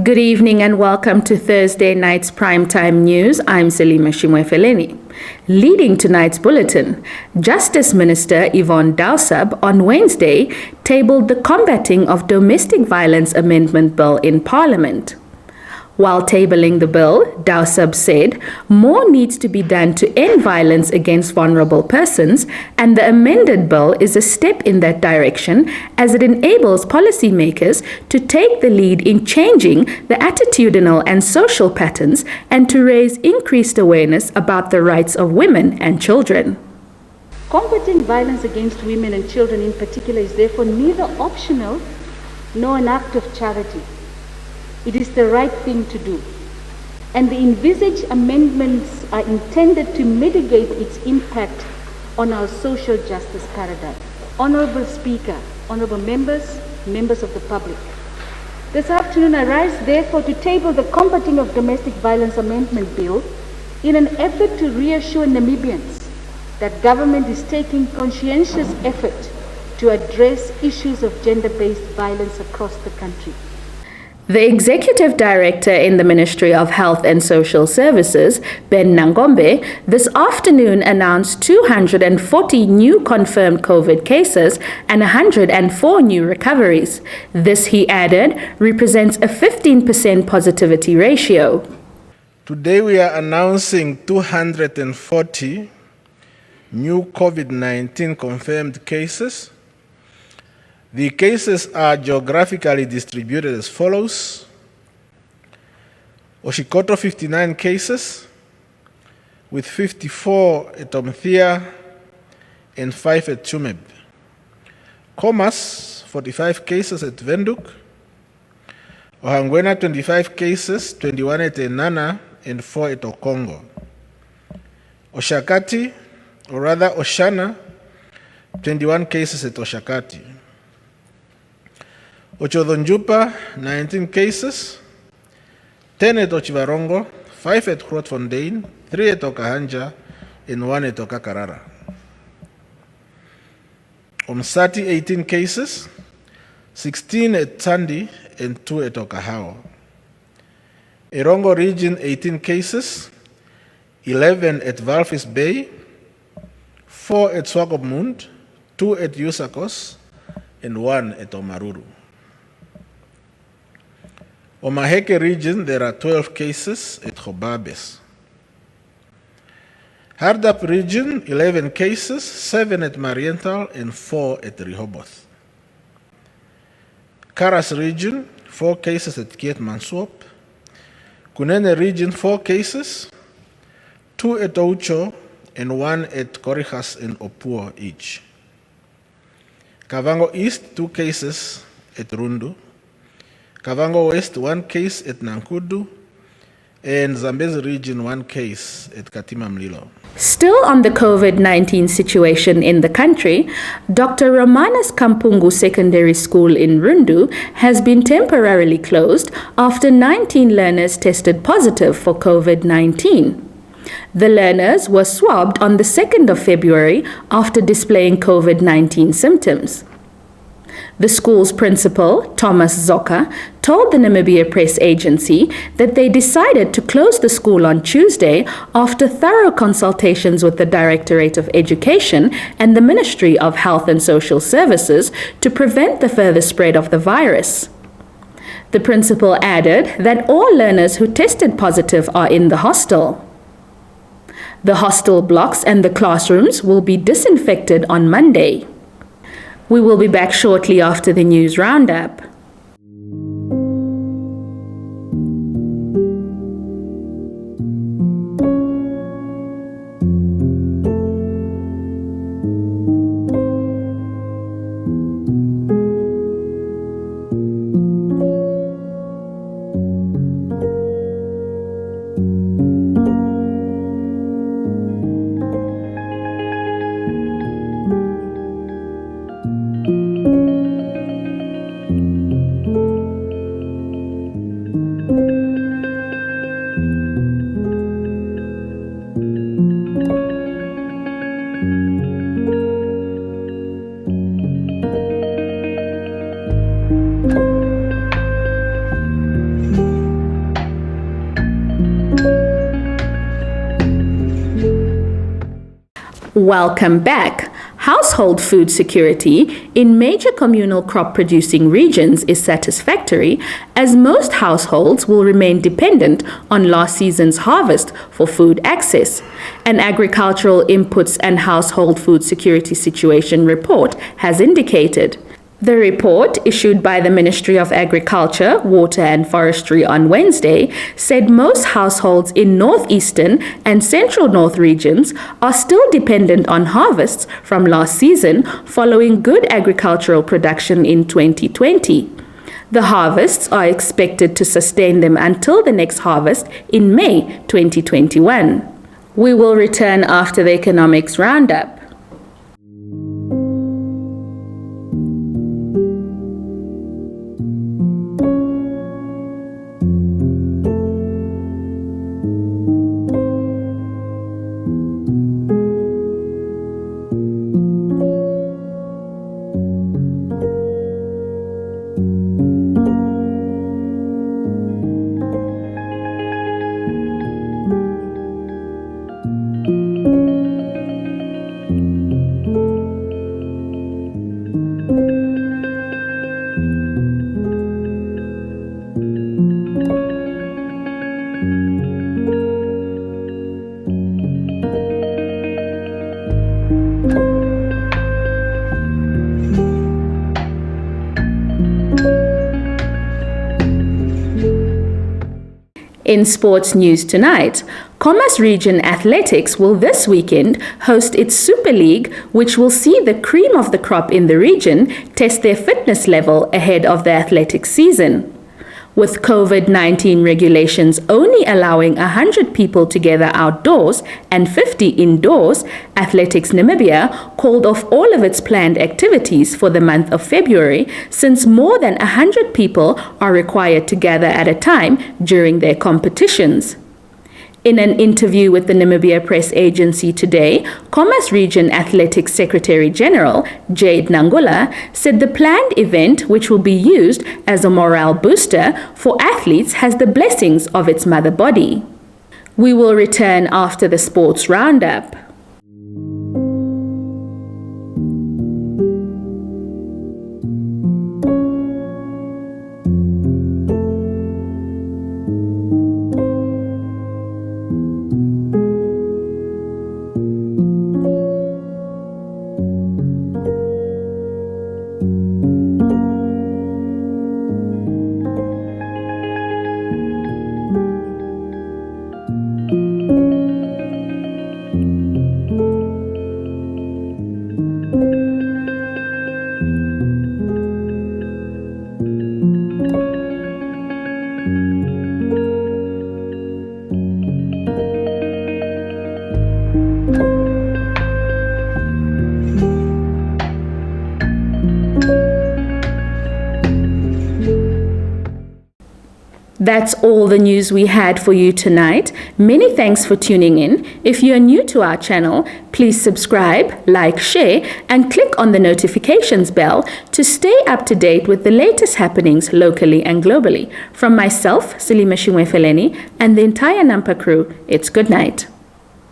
Good evening and welcome to Thursday night's primetime news. I'm Selima Shimwefeleni. Leading tonight's bulletin, Justice Minister Yvonne Dowsab on Wednesday tabled the Combating of Domestic Violence Amendment Bill in Parliament. While tabling the bill, Dowsab said more needs to be done to end violence against vulnerable persons, and the amended bill is a step in that direction as it enables policymakers to take the lead in changing the attitudinal and social patterns and to raise increased awareness about the rights of women and children. Combating violence against women and children in particular is therefore neither optional nor an act of charity. It is the right thing to do. And the envisaged amendments are intended to mitigate its impact on our social justice paradigm. Honorable Speaker, honorable members, members of the public, this afternoon I rise therefore to table the Combating of Domestic Violence Amendment Bill in an effort to reassure Namibians that government is taking conscientious effort to address issues of gender-based violence across the country. The Executive Director in the Ministry of Health and Social Services, Ben Nangombe, this afternoon announced 240 new confirmed COVID cases and 104 new recoveries. This, he added, represents a 15% positivity ratio. Today we are announcing 240 new COVID-19 confirmed cases. The cases are geographically distributed as follows: Oshikoto 59 cases, with 54 at Omthia and 5 at Chumeb. Komas 45 cases at Windhoek. Ohangwena 25 cases, 21 at Enana and 4 at Okongo. Oshakati, or rather Oshana, 21 cases at Oshakati. Ochodonjupa, 19 cases, 10 at Ochivarongo, 5 at Grootfontein, 3 at Okahanja, and 1 at Okakarara. Omsati, 18 cases, 16 at Tsandi, and 2 at Okahao. Erongo region, 18 cases, 11 at Walvis Bay, 4 at Swakopmund, 2 at Yusakos, and 1 at Omaruru. Omaheke region, there are 12 cases at Hobabes. Hardap region, 11 cases, 7 at Marienthal and 4 at Rehoboth. Karas region, 4 cases at Keetmanshoop. Kunene region, 4 cases, 2 at Oucho and 1 at Korihas and Opuo each. Kavango East, 2 cases at Rundu. Kavango West, 1 case at Nankudu, and Zambezi region, 1 case at Katima Mlilo. Still on the COVID-19 situation in the country, Dr. Romanus Kampungu Secondary School in Rundu has been temporarily closed after 19 learners tested positive for COVID-19. The learners were swabbed on the 2nd of February after displaying COVID-19 symptoms. The school's principal, Thomas Zoka, told the Namibia Press Agency that they decided to close the school on Tuesday after thorough consultations with the Directorate of Education and the Ministry of Health and Social Services to prevent the further spread of the virus. The principal added that all learners who tested positive are in the hostel. The hostel blocks and the classrooms will be disinfected on Monday. We will be back shortly after the news roundup. Welcome back. Household food security in major communal crop producing regions is satisfactory, as most households will remain dependent on last season's harvest for food access. An Agricultural Inputs and Household Food Security Situation report has indicated. The report, issued by the Ministry of Agriculture, Water and Forestry on Wednesday, said most households in northeastern and central north regions are still dependent on harvests from last season following good agricultural production in 2020. The harvests are expected to sustain them until the next harvest in May 2021. We will return after the economics roundup. In sports news tonight, Khomas Region Athletics will this weekend host its Super League, which will see the cream of the crop in the region test their fitness level ahead of the athletics season. With COVID-19 regulations only allowing 100 people together outdoors and 50 indoors, Athletics Namibia called off all of its planned activities for the month of February, since more than 100 people are required to gather at a time during their competitions. In an interview with the Namibia Press Agency today, Khomas Region Athletics Secretary General Jade Nangula said the planned event, which will be used as a morale booster for athletes, has the blessings of its mother body. We will return after the sports roundup. That's all the news we had for you tonight. Many thanks for tuning in. If you are new to our channel, please subscribe, like, share, and click on the notifications bell to stay up to date with the latest happenings locally and globally. From myself, Selima Shimwefeleni, and the entire Nampa crew, it's good night.